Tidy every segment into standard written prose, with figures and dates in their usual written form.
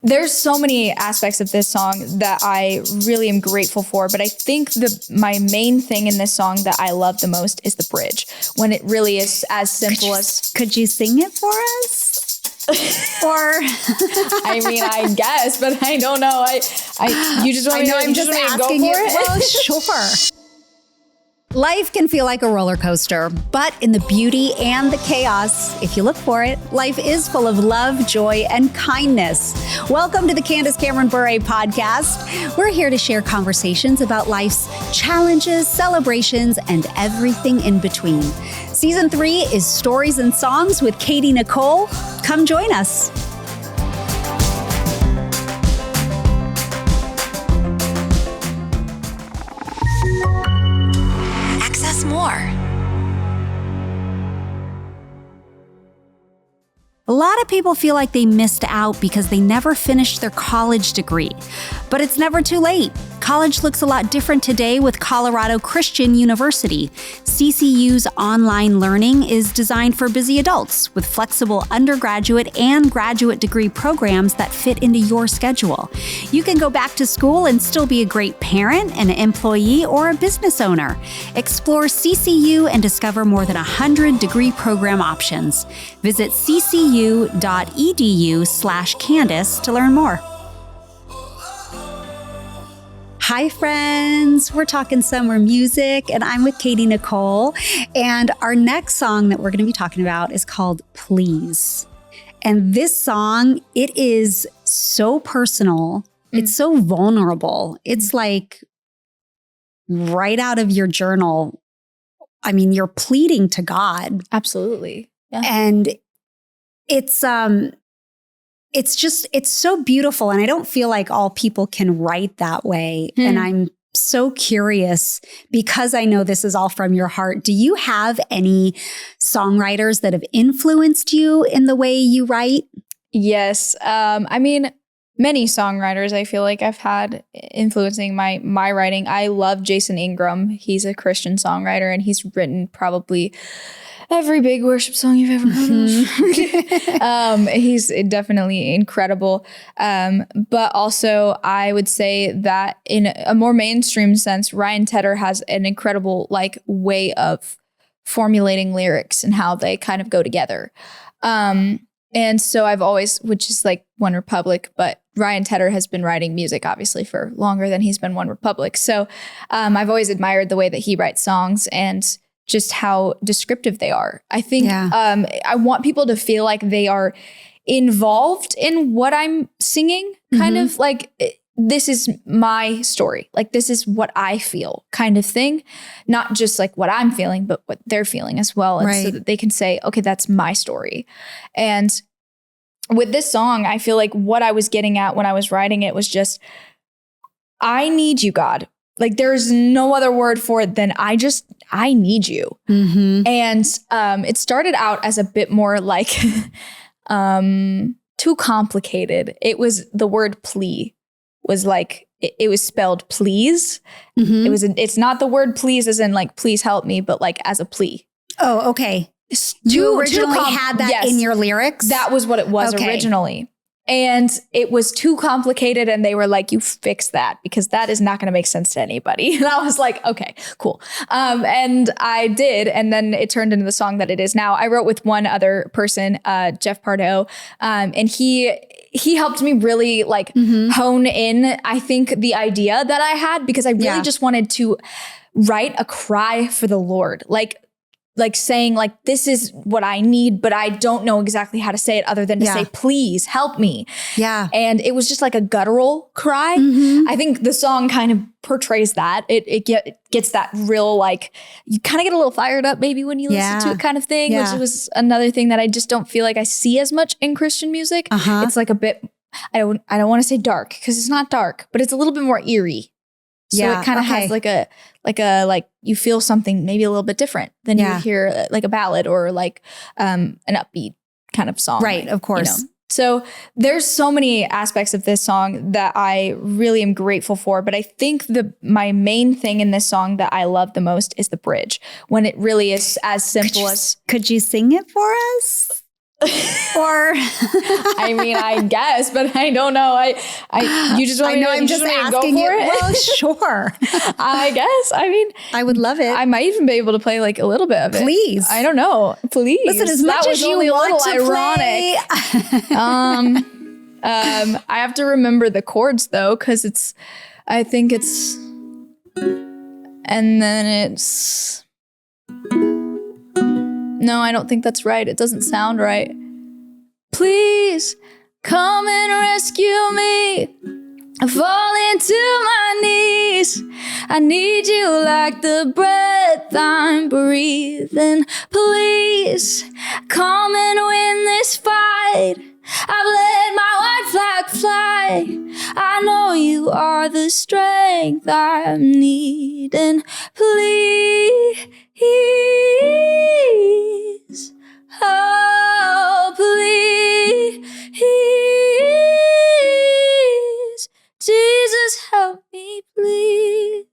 There's so many aspects of this song that I really am grateful for, but I think my main thing in this song that I love the most is the bridge, when it really is as simple as... Could you sing it for us? Or I mean, I guess, but I don't know. You just want me to, I'm just asking you. Well, sure. Life can feel like a roller coaster, but in the beauty and the chaos, if you look for it, life is full of love, joy, and kindness. Welcome to the Candace Bure podcast. We're here to share conversations about life's challenges, celebrations, and everything in between. Season 3 is Stories and Songs with Katy Nichole. Come join us. More. A lot of people feel like they missed out because they never finished their college degree. But it's never too late. College looks a lot different today with Colorado Christian University. CCU's online learning is designed for busy adults with flexible undergraduate and graduate degree programs that fit into your schedule. You can go back to school and still be a great parent, an employee, or a business owner. Explore CCU and discover more than 100 degree program options. Visit ccu.edu/Candace to learn more. Hi, friends. We're talking summer music, and I'm with Katy Nichole. And our next song that we're going to be talking about is called Please. And this song, it is so personal. It's so vulnerable. It's like right out of your journal. I mean, you're pleading to God. Absolutely. Yeah. And it's so beautiful. And I don't feel like all people can write that way. And I'm so curious, because I know this is all from your heart. Do you have any songwriters that have influenced you in the way you write? Yes. I mean, many songwriters I feel like I've had influencing my writing. I love Jason Ingram. He's a Christian songwriter, and he's written probably every big worship song you've ever heard of. He's definitely incredible. But also I would say that in a more mainstream sense, Ryan Tedder has an incredible way of formulating lyrics and how they kind of go together. And so I've always, which is like One Republic, but Ryan Tedder has been writing music obviously for longer than he's been One Republic. So I've always admired the way that he writes songs and just how descriptive they are. I think I want people to feel like they are involved in what I'm singing, kind of like this is my story. Like this is what I feel kind of thing. Not just like what I'm feeling, but what they're feeling as well. And so that they can say, okay, that's my story. And with this song, I feel like what I was getting at when I was writing it was just, I need you, God. Like there's no other word for it than I need you. And it started out as a bit more like too complicated. It was the word plea was like, it was spelled please. It's not the word please as in like, please help me, but like as a plea. Oh, okay. You originally had that in your lyrics? That was what it was originally. And it was too complicated, and they were like, you fix that because that is not going to make sense to anybody. And I was like, okay, cool. And I did. And then it turned into the song that it is now. I wrote with one other person, Jeff Pardo, and he helped me really hone in, I think, the idea that I had, because I really just wanted to write a cry for the Lord. Like saying like, this is what I need, but I don't know exactly how to say it other than to say, please help me. Yeah. And it was just like a guttural cry. I think the song kind of portrays that. It gets that real, like, you kind of get a little fired up maybe when you listen to it kind of thing, which was another thing that I just don't feel like I see as much in Christian music. It's like a bit, I don't want to say dark because it's not dark, but it's a little bit more eerie. So it kind of has like you feel something maybe a little bit different than you would hear like a ballad or like an upbeat kind of song. Right, of course. You know? So there's so many aspects of this song that I really am grateful for. But I think my main thing in this song that I love the most is the bridge, when it really is as simple as... Could you sing it for us? Or I mean, I guess, but I don't know. You just want I know me to, I'm just asking go for you. it? Well, sure. I guess. I mean, I would love it. I might even be able to play like a little bit of it. Please. I don't know. Please. Listen, as much as you want to play. I have to remember the chords though, because I think it's, and then it's, no, I don't think that's right. It doesn't sound right. Please come and rescue me. I fall into my knees. I need you like the breath I'm breathing. Please come and win this fight. I've let my white flag fly. I know you are the strength I'm needing. Please, oh please, Jesus help me please.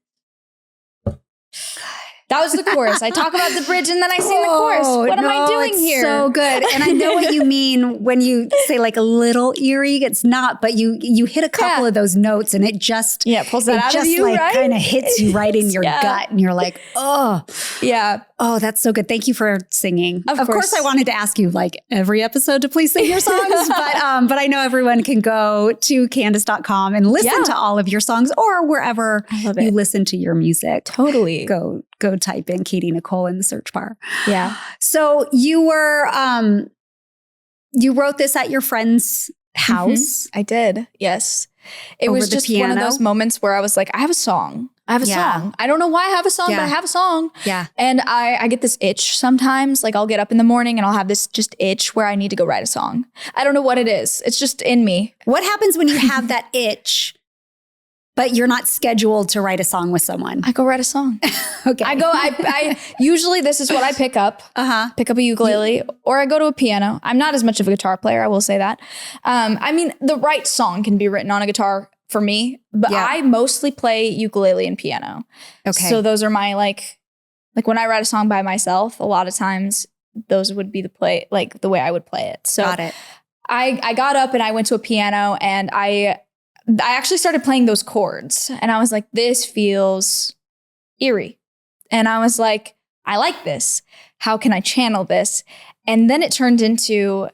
That was the chorus. I talk about the bridge and then I sing the chorus. What am I doing here? So good. And I know what you mean when you say like a little eerie. It's not, but you hit a couple of those notes and it just pulls that out of you, like right? kind of hits you right in your gut, and you're like, oh, yeah. Oh, that's so good. Thank you for singing. Of course, I wanted to ask you like every episode to please sing your songs, but I know everyone can go to Candace.com and listen to all of your songs, or wherever you listen to your music. Totally. Go type in Katy Nichole in the search bar. Yeah. So you were, you wrote this at your friend's house. I did. Yes. It was just one of those moments where I was like, I have a song. I don't know why I have a song, but I have a song. Yeah. And I get this itch sometimes. Like I'll get up in the morning and I'll have this just itch where I need to go write a song. I don't know what it is. It's just in me. What happens when you have that itch, but you're not scheduled to write a song with someone? I go write a song. Okay. I usually this is what I pick up. Pick up a ukulele or I go to a piano. I'm not as much of a guitar player, I will say that. I mean, the right song can be written on a guitar for me, but I mostly play ukulele and piano. Okay. So those are my like when I write a song by myself, a lot of times those would be the way I would play it. So got it. I got up and I went to a piano and I actually started playing those chords and I was like, this feels eerie. And I was like, I like this. How can I channel this? And then it turned into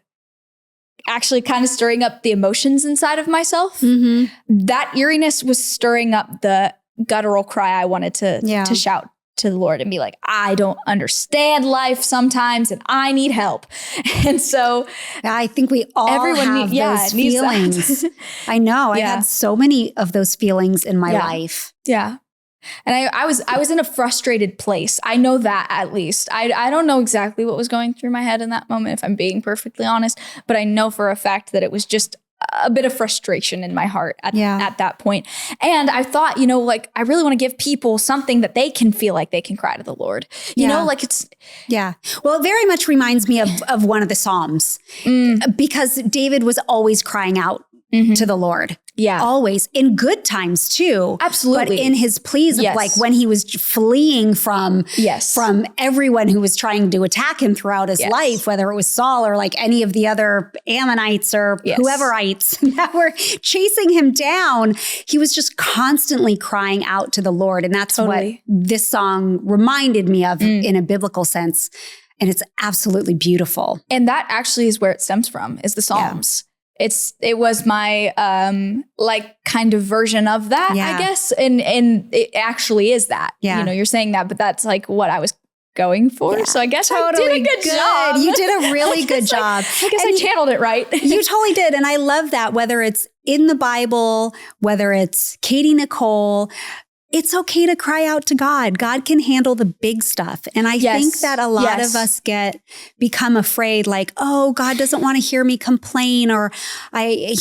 actually kind of stirring up the emotions inside of myself. That eeriness was stirring up the guttural cry I wanted to shout to the Lord and be like, I don't understand life sometimes and I need help. And so I think we all have those feelings. I know. I had so many of those feelings in my life. Yeah. And I was in a frustrated place. I know that at least. I don't know exactly what was going through my head in that moment, if I'm being perfectly honest, but I know for a fact that it was just a bit of frustration in my heart at that point. And I thought, I really want to give people something that they can feel like they can cry to the Lord. You know, like it's... Yeah. Well, it very much reminds me of one of the Psalms because David was always crying out to the Lord. Yeah. Always. In good times too. Absolutely. But in his pleas of like when he was fleeing from everyone who was trying to attack him throughout his life, whether it was Saul or like any of the other Ammonites or whoever'ites that were chasing him down, he was just constantly crying out to the Lord. And that's what this song reminded me of in a biblical sense. And it's absolutely beautiful. And that actually is where it stems from, is the Psalms. It was my kind of version of that, I guess. And it actually is that. You're saying that, but that's like what I was going for. So I guess I did a good job. You did a really good job. I guess I channeled it right. You totally did. And I love that, whether it's in the Bible, whether it's Katy Nichole, it's okay to cry out to God. God can handle the big stuff. And I think that a lot of us become afraid, like, oh, God doesn't want to hear me complain, or I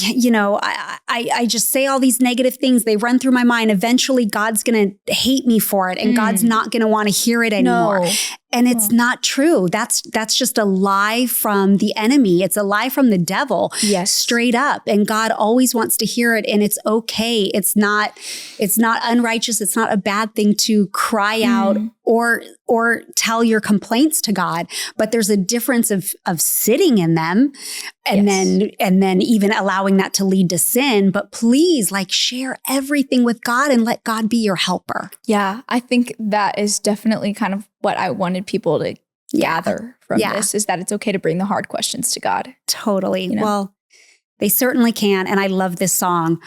just say all these negative things. They run through my mind. Eventually, God's going to hate me for it, and God's not going to want to hear it anymore. And it's not true. That's just a lie from the enemy. It's a lie from the devil. Yes. Straight up. And God always wants to hear it. And it's okay. It's not unrighteous. It's not a bad thing to cry out or tell your complaints to God. But there's a difference of sitting in them and then even allowing that to lead to sin. But please, like, share everything with God and let God be your helper. Yeah, I think that is definitely kind of what I wanted people to gather from this, is that it's okay to bring the hard questions to God. Totally. You know? Well, they certainly can. And I love this song.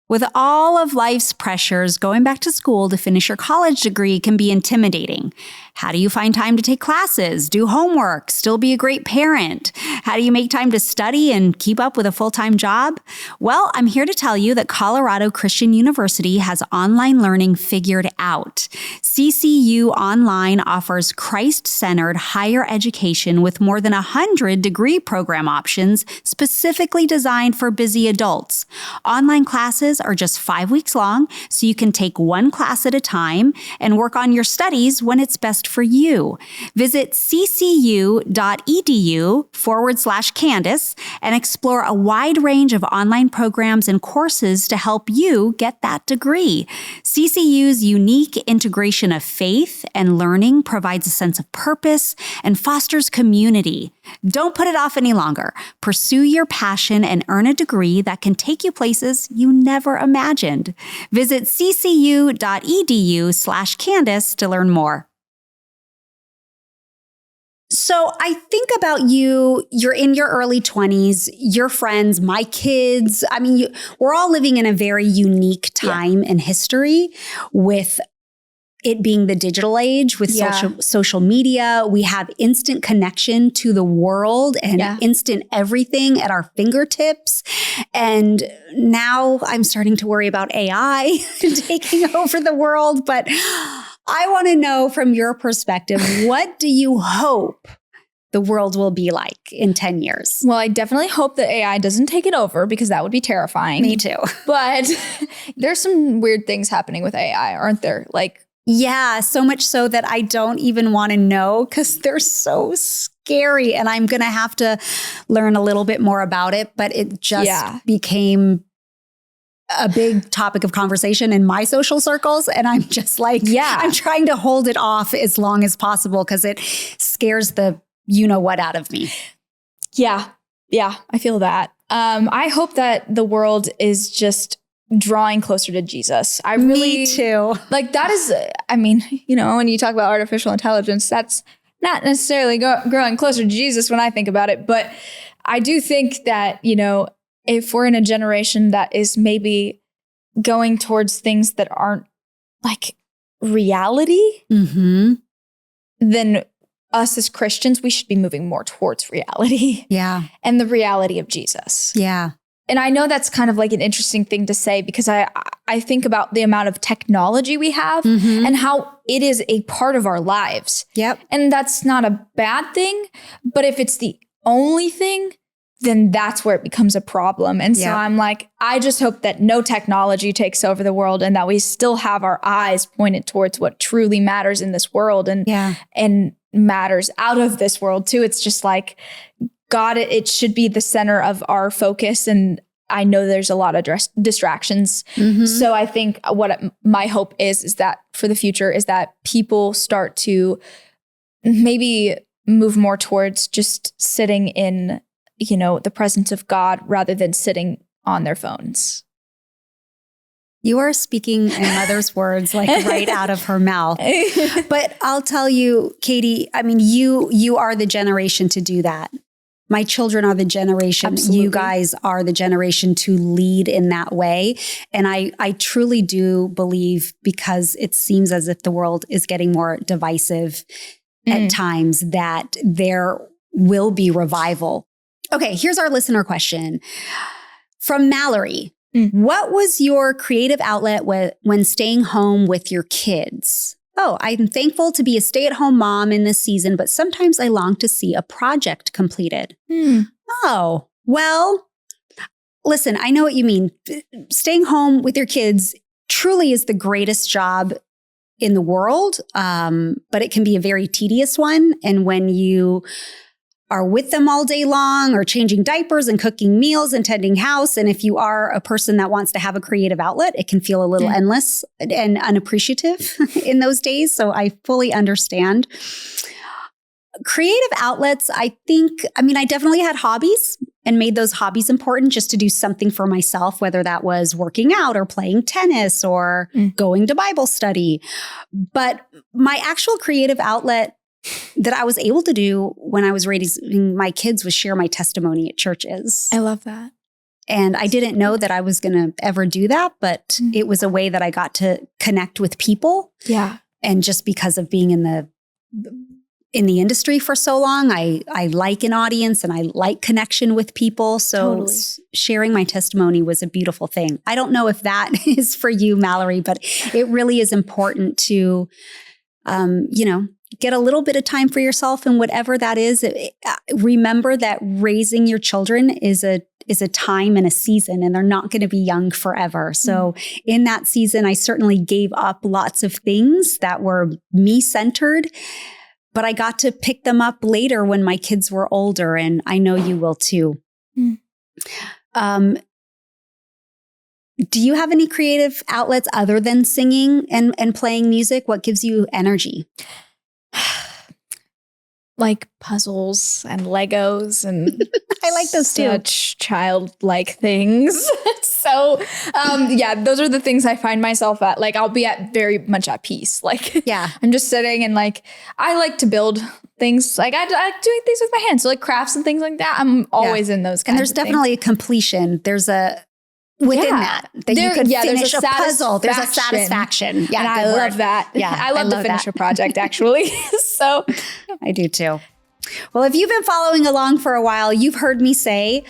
With all of life's pressures, going back to school to finish your college degree can be intimidating. How do you find time to take classes, do homework, still be a great parent? How do you make time to study and keep up with a full-time job? Well, I'm here to tell you that Colorado Christian University has online learning figured out. CCU Online offers Christ-centered higher education with more than 100 degree program options specifically designed for busy adults. Online classes are just 5 weeks long, so you can take one class at a time and work on your studies when it's best for you. Visit ccu.edu/Candace and explore a wide range of online programs and courses to help you get that degree. CCU's unique integration of faith and learning provides a sense of purpose and fosters community. Don't put it off any longer. Pursue your passion and earn a degree that can take you places you never imagined. Visit ccu.edu/Candace to learn more. So I think about you, you're in your early 20s, your friends, my kids. I mean, we're all living in a very unique time in history with it being the digital age, with social media. We have instant connection to the world and instant everything at our fingertips. And now I'm starting to worry about AI taking over the world. But I want to know, from your perspective, what do you hope the world will be like in 10 years? Well, I definitely hope that AI doesn't take it over, because that would be terrifying. Me too. But there's some weird things happening with AI, aren't there? Yeah, so much so that I don't even want to know, because they're so scary. And I'm going to have to learn a little bit more about it. But it just became a big topic of conversation in my social circles. And I'm just like, I'm trying to hold it off as long as possible, because it scares the you-know-what out of me. Yeah, I feel that. I hope that the world is just drawing closer to Jesus. Me too. That is, I mean, when you talk about artificial intelligence, that's not necessarily growing closer to Jesus when I think about it. But I do think that, if we're in a generation that is maybe going towards things that aren't reality, then us as Christians, we should be moving more towards reality. Yeah. And the reality of Jesus. Yeah. And I know that's kind of an interesting thing to say, because I think about the amount of technology we have and how it is a part of our lives. Yep. And that's not a bad thing. But if it's the only thing, then that's where it becomes a problem. And so I'm I just hope that no technology takes over the world, and that we still have our eyes pointed towards what truly matters in this world and matters out of this world too. It's just God, it should be the center of our focus. And I know there's a lot of distractions. So I think what my hope is that for the future is that people start to maybe move more towards just sitting in, the presence of God rather than sitting on their phones. You are speaking in Mother's words, right out of her mouth. But I'll tell you, Katy, I mean, you are the generation to do that. My children are the generation. Absolutely. You guys are the generation to lead in that way. And I truly do believe, because it seems as if the world is getting more divisive at times, that there will be revival. Okay, here's our listener question. From Mallory. What was your creative outlet when staying home with your kids? Oh, I'm thankful to be a stay-at-home mom in this season, but sometimes I long to see a project completed. Oh, well, listen, I know what you mean. Staying home with your kids truly is the greatest job in the world, but it can be a very tedious one. And when you are with them all day long or changing diapers and cooking meals and tending house, and if you are a person that wants to have a creative outlet, it can feel a little endless and unappreciative in those days. So I fully understand. Creative outlets, I definitely had hobbies and made those hobbies important just to do something for myself, whether that was working out or playing tennis or going to Bible study. But my actual creative outlet that I was able to do when I was raising my kids was share my testimony at churches. I love that. And I didn't know that I was going to ever do that, but it was a way that I got to connect with people. Yeah. And just because of being in the industry for so long, I like an audience and I like connection with people. So sharing my testimony was a beautiful thing. I don't know if that is for you, Mallory, but it really is important to, get a little bit of time for yourself, and whatever that is, remember that raising your children is a time and a season, and they're not going to be young forever. So in that season, I certainly gave up lots of things that were me-centered, but I got to pick them up later when my kids were older, and I know you will too. Do you have any creative outlets other than singing and playing music? What gives you energy? Like puzzles and Legos and I like those too. Such childlike things. So, those are the things I find myself at. Like, I'll be very much at peace. Like, I'm just sitting and like, I like to build things. Like, I like doing things with my hands. So like crafts and things like that. I'm always in those kinds of things. And there's definitely a completion. There's within that you could finish a puzzle. There's a satisfaction. Yeah, and I love that. Yeah, I love to finish a project, actually. So I do too. Well, if you've been following along for a while, you've heard me say,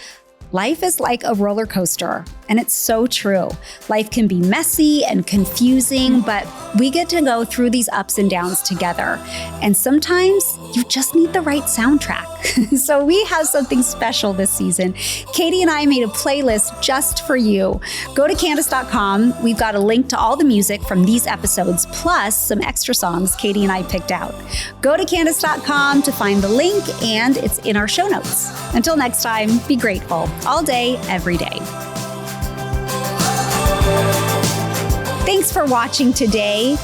life is like a roller coaster. And it's so true. Life can be messy and confusing, but we get to go through these ups and downs together. And sometimes you just need the right soundtrack. So we have something special this season. Katy and I made a playlist just for you. Go to Candace.com. We've got a link to all the music from these episodes, plus some extra songs Katy and I picked out. Go to Candace.com to find the link, and it's in our show notes. Until next time, be grateful all day, every day. Thanks for watching today.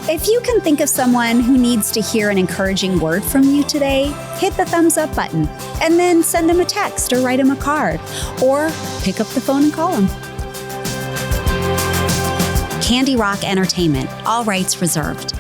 If you can think of someone who needs to hear an encouraging word from you today, hit the thumbs up button and then send them a text or write them a card or pick up the phone and call them. Candy Rock Entertainment, all rights reserved.